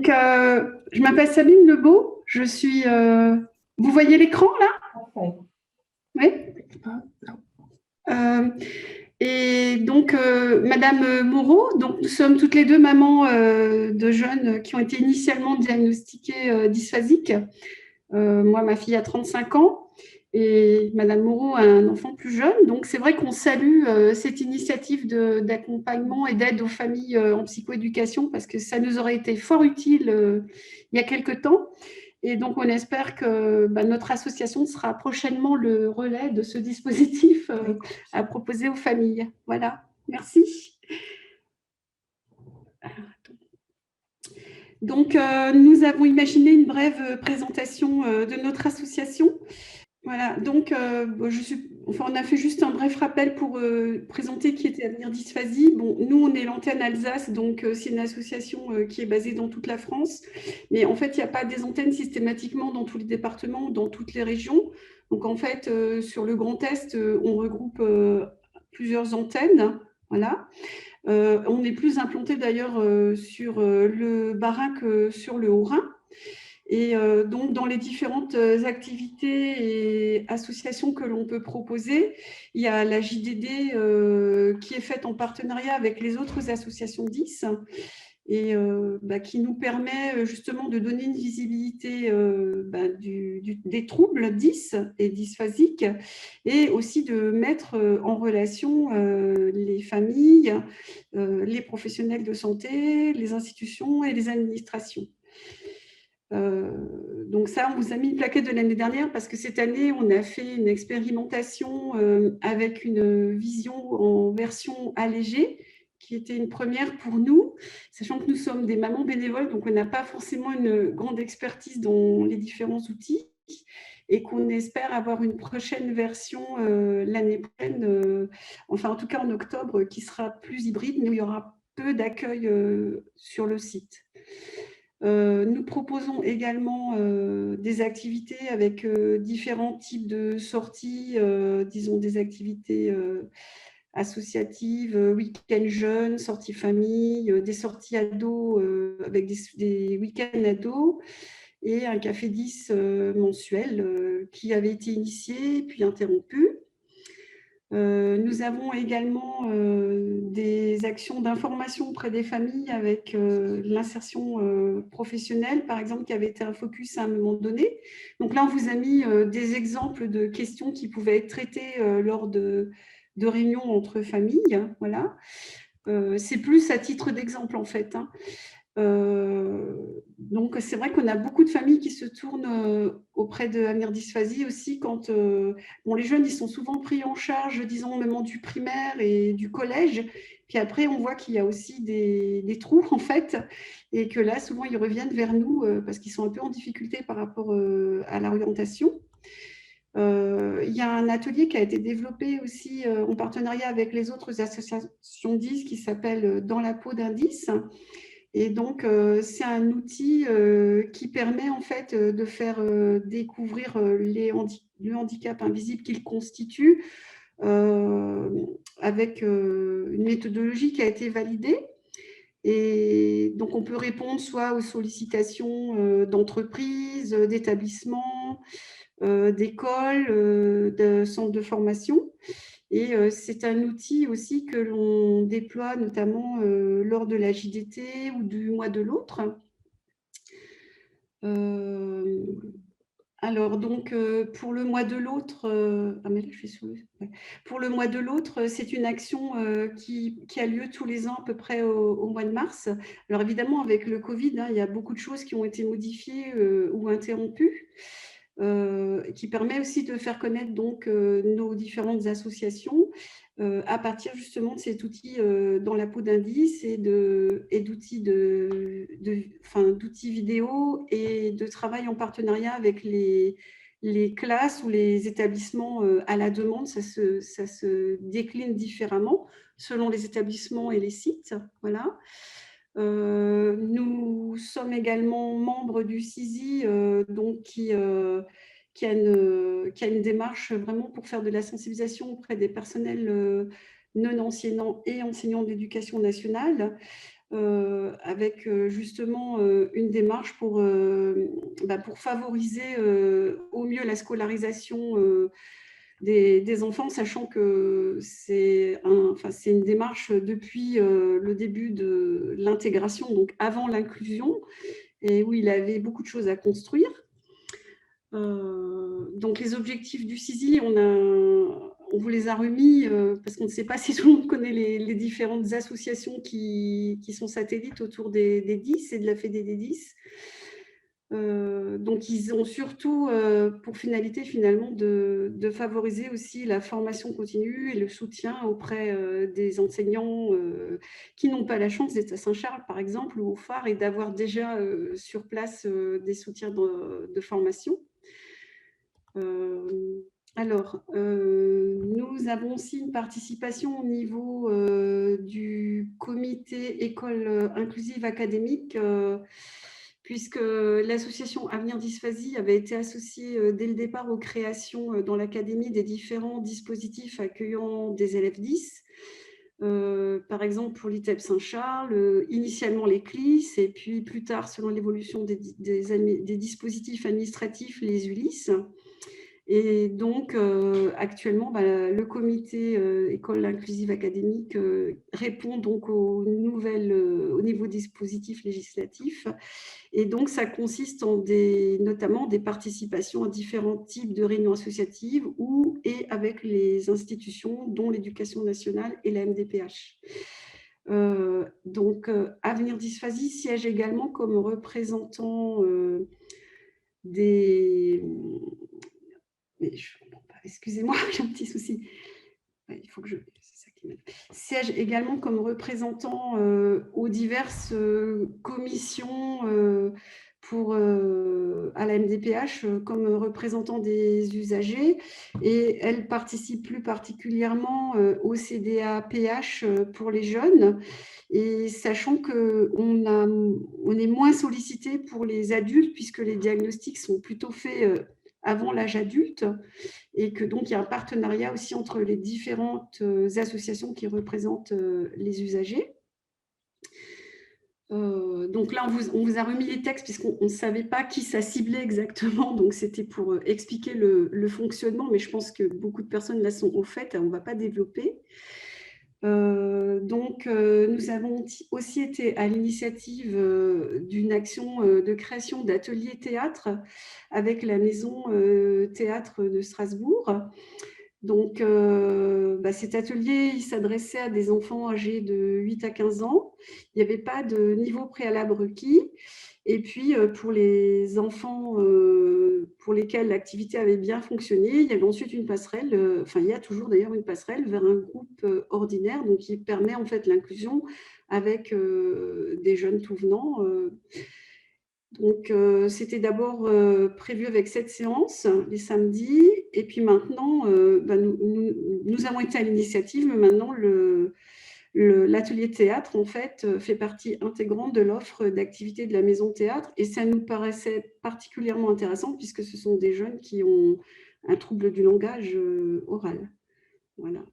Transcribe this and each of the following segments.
Je m'appelle Sabine Lebeau. Je suis. Vous voyez l'écran là? Parfait. Oui. Et donc, Madame Moreau, donc nous sommes toutes les deux mamans de jeunes qui ont été initialement diagnostiquées dysphasiques. Moi, ma fille a 35 ans et Madame Moreau a un enfant plus jeune. Donc, c'est vrai qu'on salue cette initiative d'accompagnement et d'aide aux familles en psychoéducation parce que ça nous aurait été fort utile il y a quelque temps. Et donc, on espère que notre association sera prochainement le relais de ce dispositif à proposer aux familles. Voilà, merci. Donc, nous avons imaginé une brève présentation de notre association. Voilà, donc on a fait juste un bref rappel pour présenter qui était Avenir Dysphasie. Bon, nous, on est l'antenne Alsace, donc c'est une association qui est basée dans toute la France. Mais en fait, il n'y a pas des antennes systématiquement dans tous les départements, dans toutes les régions. Donc en fait, sur le Grand Est, on regroupe plusieurs antennes. Voilà. On est plus implanté d'ailleurs sur le Bas-Rhin que sur le Haut-Rhin. Et donc, dans les différentes activités et associations que l'on peut proposer, il y a la JDD qui est faite en partenariat avec les autres associations 10 et qui nous permet justement de donner une visibilité des troubles 10 et dysphasiques et aussi de mettre en relation les familles, les professionnels de santé, les institutions et les administrations. Donc ça, on vous a mis une plaquette de l'année dernière parce que cette année, on a fait une expérimentation avec une vision en version allégée qui était une première pour nous, sachant que nous sommes des mamans bénévoles, donc on n'a pas forcément une grande expertise dans les différents outils et qu'on espère avoir une prochaine version l'année prochaine, enfin en tout cas en octobre, qui sera plus hybride, mais où il y aura peu d'accueil sur le site. Nous proposons également des activités avec différents types de sorties, disons des activités associatives, week-end jeunes, sorties famille, des sorties ados avec des week-ends ados et un café 10 mensuel qui avait été initié puis interrompu. Nous avons également des actions d'information auprès des familles avec l'insertion professionnelle, par exemple, qui avait été un focus à un moment donné. Donc là, on vous a mis des exemples de questions qui pouvaient être traitées lors de réunions entre familles. Voilà. C'est plus à titre d'exemple, en fait. Donc, c'est vrai qu'on a beaucoup de familles qui se tournent auprès de Avenir Dysphasie aussi quand les jeunes, ils sont souvent pris en charge, disons, au moment du primaire et du collège. Puis après, on voit qu'il y a aussi des trous, en fait, et que là, souvent, ils reviennent vers nous parce qu'ils sont un peu en difficulté par rapport à l'orientation. Il y a un atelier qui a été développé aussi en partenariat avec les autres associations 10 qui s'appelle Dans la peau d'un 10. Et donc, c'est un outil qui permet en fait de faire découvrir le handicap invisible qu'il constitue avec une méthodologie qui a été validée. Et donc, on peut répondre soit aux sollicitations d'entreprises, d'établissements, d'écoles, de centres de formation. Et c'est un outil aussi que l'on déploie notamment lors de la JDT ou du mois de l'autre. Alors, donc, pour le mois de l'autre, pour le mois de l'autre, c'est une action qui a lieu tous les ans à peu près au mois de mars. Alors, évidemment, avec le Covid, il y a beaucoup de choses qui ont été modifiées ou interrompues. Qui permet aussi de faire connaître donc nos différentes associations à partir justement de cet outil dans la peau d'indice et d'outils d'outils vidéo et de travail en partenariat avec les classes ou les établissements à la demande. Ça se décline différemment selon les établissements et les sites. Voilà. Nous sommes également membres du CISI, donc qui a une démarche vraiment pour faire de la sensibilisation auprès des personnels non enseignants et enseignants d'éducation nationale. avec justement une démarche pour favoriser au mieux la scolarisation des enfants, sachant que c'est une démarche depuis le début de l'intégration, donc avant l'inclusion, et où il avait beaucoup de choses à construire. Donc les objectifs du CISI, on vous les a remis parce qu'on ne sait pas si tout le monde connaît les différentes associations qui sont satellites autour des 10 et de la Fédé des 10. Donc ils ont surtout pour finalité finalement de favoriser aussi la formation continue et le soutien auprès des enseignants qui n'ont pas la chance d'être à Saint-Charles par exemple ou au Phare et d'avoir déjà sur place des soutiens de formation. Alors, nous avons aussi une participation au niveau du comité école inclusive académique, puisque l'association Avenir Dysphasie avait été associée dès le départ aux créations dans l'académie des différents dispositifs accueillant des élèves 10. Par exemple, pour l'ITEP Saint-Charles, initialement les CLIS, et puis plus tard, selon l'évolution des dispositifs administratifs, les ULIS. Et donc, actuellement, le comité école inclusive académique répond donc aux nouveaux dispositifs législatifs. Et donc, ça consiste en notamment des participations à différents types de réunions associatives et avec les institutions, dont l'Éducation nationale et la MDPH. Donc, Avenir Dysphasie siège également comme représentant des... Mais je ne comprends pas, excusez-moi, j'ai un petit souci. Ouais, il faut que c'est ça qui m'aide. Siège également comme représentant aux diverses commissions à la MDPH comme représentant des usagers, et elle participe plus particulièrement au CDA-PH pour les jeunes, et sachant qu'on est moins sollicité pour les adultes puisque les diagnostics sont plutôt faits avant l'âge adulte, et que donc il y a un partenariat aussi entre les différentes associations qui représentent les usagers. Donc là, on vous a remis les textes puisqu'on ne savait pas qui ça ciblait exactement, donc c'était pour expliquer le fonctionnement, mais je pense que beaucoup de personnes là sont au fait, on ne va pas développer. Donc, nous avons aussi été à l'initiative d'une action de création d'ateliers théâtre avec la maison théâtre de Strasbourg. Donc, cet atelier, il s'adressait à des enfants âgés de 8 à 15 ans. Il n'y avait pas de niveau préalable requis. Et puis, pour les enfants pour lesquels l'activité avait bien fonctionné, il y avait ensuite une passerelle, il y a toujours d'ailleurs une passerelle vers un groupe ordinaire, donc qui permet en fait l'inclusion avec des jeunes tout venants. Donc, c'était d'abord prévu avec 7 séances les samedis, et puis maintenant, nous avons été à l'initiative, mais maintenant, l'atelier théâtre, en fait, fait partie intégrante de l'offre d'activités de la maison théâtre, et ça nous paraissait particulièrement intéressant puisque ce sont des jeunes qui ont un trouble du langage oral. Voilà.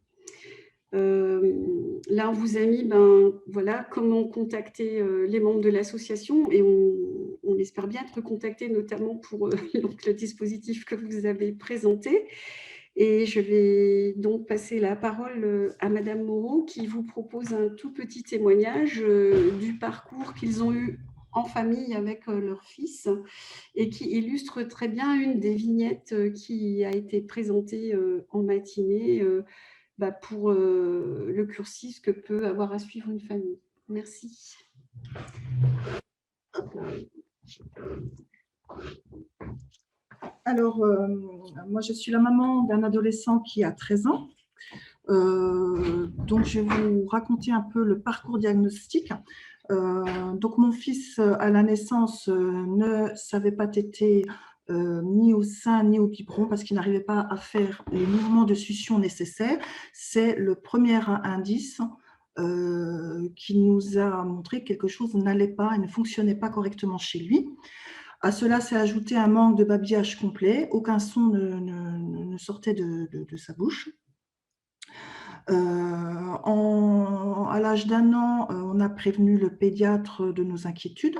Là, on vous a mis comment contacter les membres de l'association, et on espère bien être contacté notamment pour donc, le dispositif que vous avez présenté. Et je vais donc passer la parole à Madame Moreau qui vous propose un tout petit témoignage du parcours qu'ils ont eu en famille avec leur fils et qui illustre très bien une des vignettes qui a été présentée en matinée pour le cursus que peut avoir à suivre une famille. Merci. Alors, moi, je suis la maman d'un adolescent qui a 13 ans. Donc, je vais vous raconter un peu le parcours diagnostique. Donc, mon fils, à la naissance, ne savait pas téter ni au sein ni au biberon parce qu'il n'arrivait pas à faire les mouvements de succion nécessaires. C'est le premier indice qui nous a montré que quelque chose n'allait pas et ne fonctionnait pas correctement chez lui. À cela s'est ajouté un manque de babillage complet. Aucun son ne sortait de sa bouche. À l'âge d'1 an, on a prévenu le pédiatre de nos inquiétudes,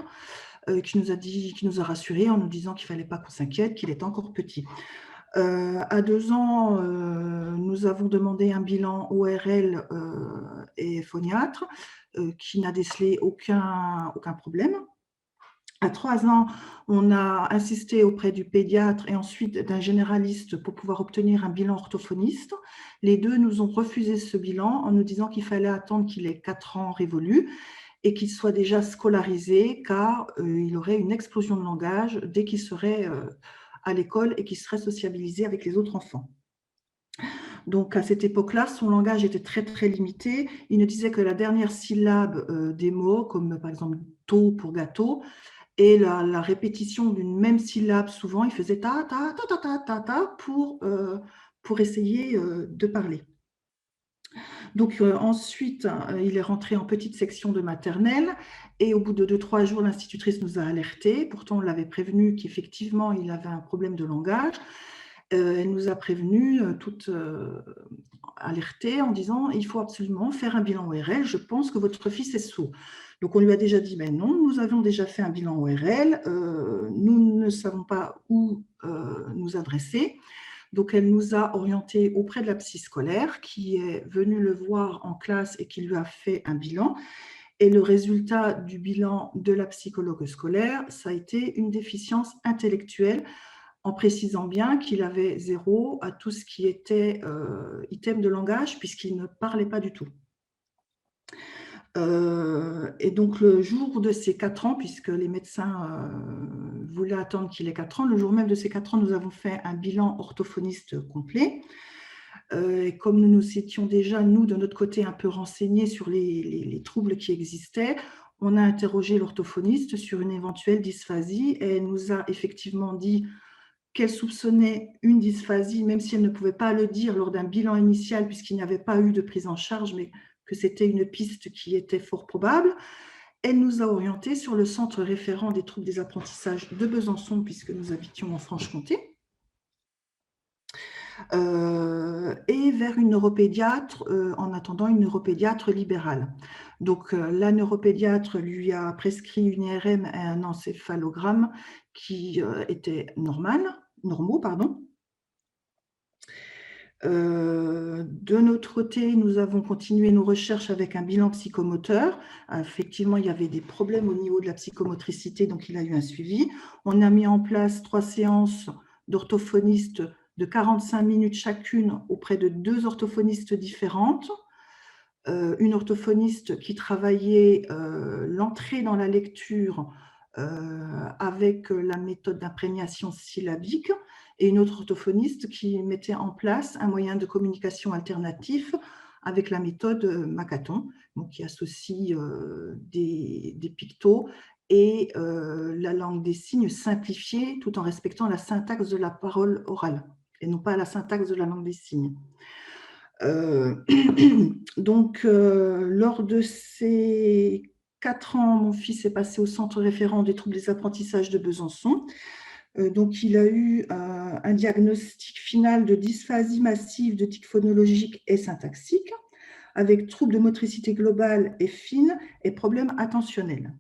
qui nous a rassurés en nous disant qu'il ne fallait pas qu'on s'inquiète, qu'il était encore petit. À 2 ans, nous avons demandé un bilan ORL et phoniatre qui n'a décelé aucun problème. À 3 ans, on a insisté auprès du pédiatre et ensuite d'un généraliste pour pouvoir obtenir un bilan orthophoniste. Les deux nous ont refusé ce bilan en nous disant qu'il fallait attendre qu'il ait 4 ans révolus et qu'il soit déjà scolarisé, car il aurait une explosion de langage dès qu'il serait à l'école et qu'il serait sociabilisé avec les autres enfants. Donc, à cette époque-là, son langage était très, très limité. Il ne disait que la dernière syllabe des mots, comme par exemple « tôt » pour gâteau, et la répétition d'une même syllabe, souvent, il faisait « ta, ta, ta, ta, ta, ta, ta » pour essayer de parler. Donc ensuite, il est rentré en petite section de maternelle et au bout de 2-3 jours, l'institutrice nous a alertés. Pourtant, on l'avait prévenu qu'effectivement, il avait un problème de langage. Elle nous a prévenus, toutes alertées, en disant « il faut absolument faire un bilan ORL, je pense que votre fils est sourd ». Donc on lui a déjà dit « ben non, nous avons déjà fait un bilan ORL, nous ne savons pas où nous adresser ». Donc, elle nous a orientés auprès de la psy scolaire qui est venue le voir en classe et qui lui a fait un bilan. Et le résultat du bilan de la psychologue scolaire, ça a été une déficience intellectuelle, en précisant bien qu'il avait 0 à tout ce qui était item de langage, puisqu'il ne parlait pas du tout. Et donc, le jour de ses 4 ans, puisque les médecins voulaient attendre qu'il ait 4 ans, le jour même de ses 4 ans, nous avons fait un bilan orthophoniste complet. Et comme nous nous étions déjà, nous, de notre côté, un peu renseignés sur les troubles qui existaient, on a interrogé l'orthophoniste sur une éventuelle dysphasie et elle nous a effectivement dit qu'elle soupçonnait une dysphasie, même si elle ne pouvait pas le dire lors d'un bilan initial, puisqu'il n'y avait pas eu de prise en charge, mais que c'était une piste qui était fort probable. Elle nous a orientés sur le centre référent des troubles des apprentissages de Besançon, puisque nous habitions en Franche-Comté, et vers une neuropédiatre, en attendant une neuropédiatre libérale. Donc, la neuropédiatre lui a prescrit une IRM et un encéphalogramme qui étaient normaux. De notre côté, nous avons continué nos recherches avec un bilan psychomoteur. Effectivement, il y avait des problèmes au niveau de la psychomotricité, donc il a eu un suivi. On a mis en place 3 séances d'orthophonistes de 45 minutes chacune auprès de 2 orthophonistes différentes. Une orthophoniste qui travaillait l'entrée dans la lecture avec la méthode d'imprégnation syllabique, et une autre orthophoniste qui mettait en place un moyen de communication alternatif avec la méthode Macathon, donc qui associe des pictos et la langue des signes simplifiée tout en respectant la syntaxe de la parole orale et non pas la syntaxe de la langue des signes. Donc, lors de ces 4 ans, mon fils est passé au centre référent des troubles des apprentissages de Besançon. Donc, il a eu un diagnostic final de dysphasie massive de tic phonologique et syntaxique, avec troubles de motricité globale et fine et problèmes attentionnels.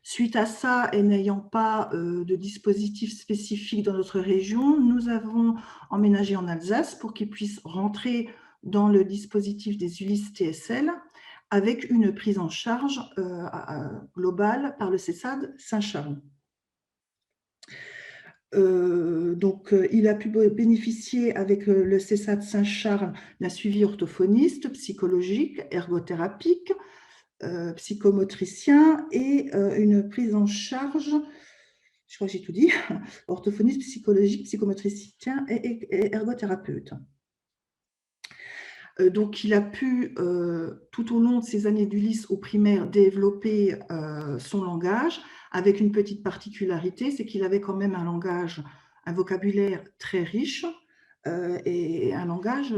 Suite à ça, et n'ayant pas de dispositif spécifique dans notre région, nous avons emménagé en Alsace pour qu'il puisse rentrer dans le dispositif des Ulysse TSL avec une prise en charge globale par le CESAD Saint-Charles. Donc, il a pu bénéficier avec le CESAD Saint-Charles d'un suivi orthophoniste, psychologique, ergothérapique, psychomotricien et une prise en charge, je crois que j'ai tout dit, orthophoniste, psychologique, psychomotricien et ergothérapeute. Donc, il a pu, tout au long de ses années d'Ulysse au primaire, développer son langage avec une petite particularité, c'est qu'il avait quand même un langage, un vocabulaire très riche et un langage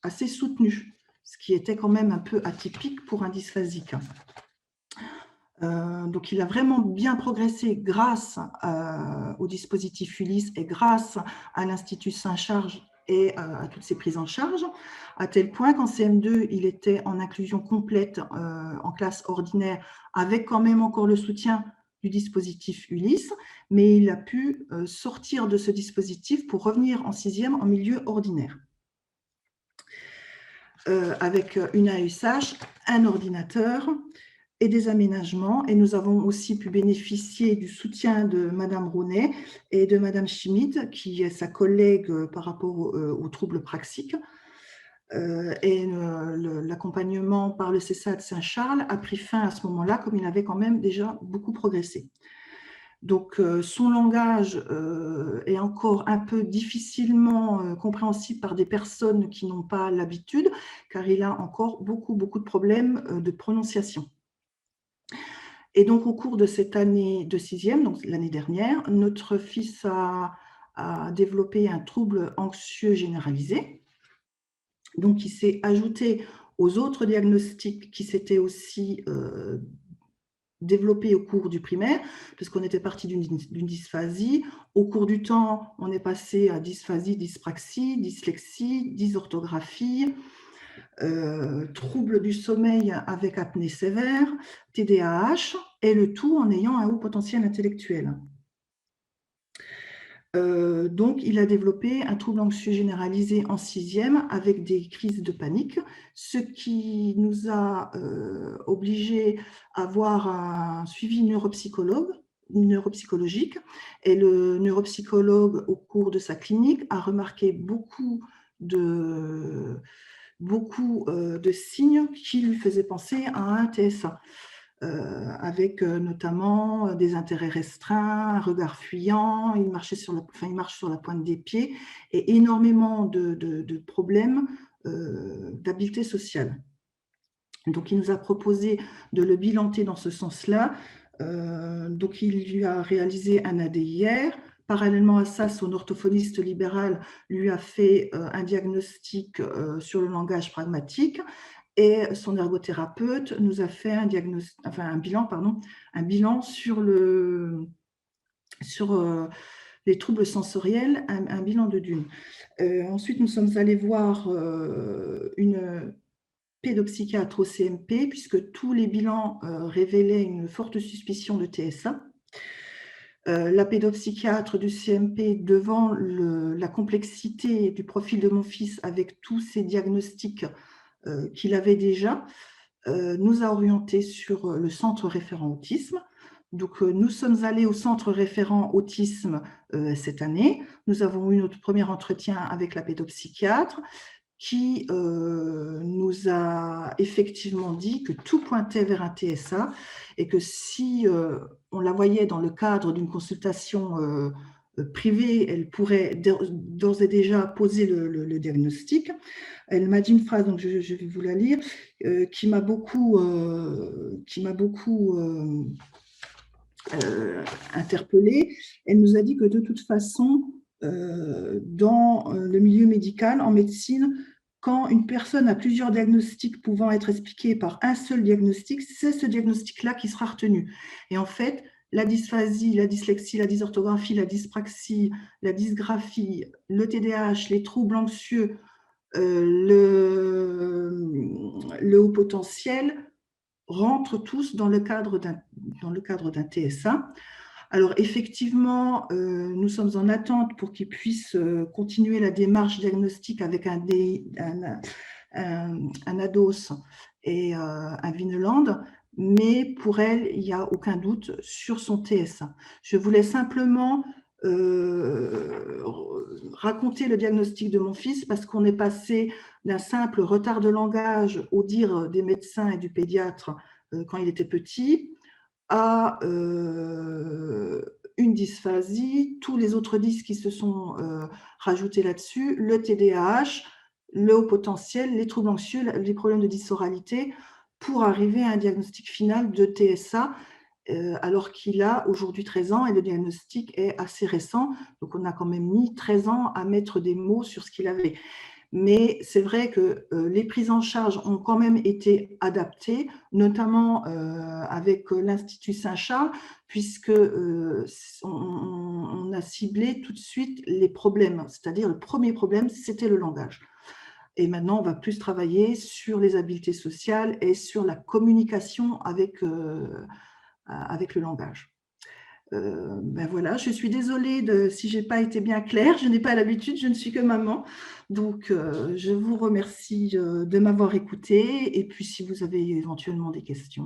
assez soutenu, ce qui était quand même un peu atypique pour un dysphasique. Donc, il a vraiment bien progressé grâce au dispositif Ulysse et grâce à l'Institut Saint-Charles et à toutes ces prises en charge, à tel point qu'en CM2, il était en inclusion complète en classe ordinaire, avec quand même encore le soutien du dispositif Ulysse, mais il a pu sortir de ce dispositif pour revenir en 6e en milieu ordinaire. Avec une AESH, un ordinateur et des aménagements. Et nous avons aussi pu bénéficier du soutien de Madame Rounet et de Madame Schmidt, qui est sa collègue par rapport aux troubles praxiques. Et l'accompagnement par le CESA de Saint-Charles a pris fin à ce moment-là, comme il avait quand même déjà beaucoup progressé. Donc, son langage est encore un peu difficilement compréhensible par des personnes qui n'ont pas l'habitude, car il a encore beaucoup de problèmes de prononciation. Et donc, au cours de cette année de 6e, donc l'année dernière, notre fils a développé un trouble anxieux généralisé, donc il s'est ajouté aux autres diagnostics qui s'étaient aussi développé au cours du primaire, puisqu'on était parti d'une dysphasie. Au cours du temps, on est passé à dysphasie, dyspraxie, dyslexie, dysorthographie, troubles du sommeil avec apnée sévère, TDAH, et le tout en ayant un haut potentiel intellectuel. Donc, il a développé un trouble anxieux généralisé en 6e avec des crises de panique, ce qui nous a obligés à avoir un suivi neuropsychologique. Et le neuropsychologue, au cours de sa clinique, a remarqué beaucoup de signes qui lui faisaient penser à un TSA. Avec notamment des intérêts restreints, un regard fuyant, il marche sur la pointe des pieds et énormément de problèmes d'habileté sociale. Donc, il nous a proposé de le bilanter dans ce sens-là. Donc, il lui a réalisé un ADIR. Parallèlement à ça, son orthophoniste libéral lui a fait un diagnostic sur le langage pragmatique. Et son ergothérapeute nous a fait un bilan sur les troubles sensoriels, un bilan de Dune. Ensuite, nous sommes allés voir une pédopsychiatre au CMP, puisque tous les bilans révélaient une forte suspicion de TSA. La pédopsychiatre du CMP, devant la complexité du profil de mon fils avec tous ces diagnostics qu'il avait déjà, nous a orientés sur le centre référent autisme. Donc, nous sommes allés au centre référent autisme cette année. Nous avons eu notre premier entretien avec la pédopsychiatre qui nous a effectivement dit que tout pointait vers un TSA et que si on la voyait dans le cadre d'une consultation privée, elle pourrait d'ores et déjà poser le diagnostic. Elle m'a dit une phrase, donc je vais vous la lire, qui m'a beaucoup interpellée. Elle nous a dit que de toute façon, dans le milieu médical, en médecine, quand une personne a plusieurs diagnostics pouvant être expliqués par un seul diagnostic, c'est ce diagnostic-là qui sera retenu. Et en fait, la dysphasie, la dyslexie, la dysorthographie, la dyspraxie, la dysgraphie, le TDAH, les troubles anxieux, le haut potentiel rentrent tous dans le cadre d'un TSA. Alors effectivement, nous sommes en attente pour qu'ils puissent continuer la démarche diagnostique avec un ADOS et un Vineland, mais pour elle, il n'y a aucun doute sur son TSA. Je voulais simplement raconter le diagnostic de mon fils parce qu'on est passé d'un simple retard de langage au dire des médecins et du pédiatre quand il était petit à une dysphasie, tous les autres dys qui se sont rajoutés là-dessus, le TDAH, le haut potentiel, les troubles anxieux, les problèmes de dysoralité, pour arriver à un diagnostic final de TSA, alors qu'il a aujourd'hui 13 ans et le diagnostic est assez récent. Donc, on a quand même mis 13 ans à mettre des mots sur ce qu'il avait. Mais c'est vrai que les prises en charge ont quand même été adaptées, notamment avec l'Institut Saint-Charles, puisque on a ciblé tout de suite les problèmes. C'est-à-dire le premier problème, c'était le langage. Et maintenant, on va plus travailler sur les habiletés sociales et sur la communication avec le langage. Ben voilà, je suis désolée si je n'ai pas été bien claire, je n'ai pas l'habitude, je ne suis que maman. Donc, je vous remercie de m'avoir écoutée. Et puis, si vous avez éventuellement des questions.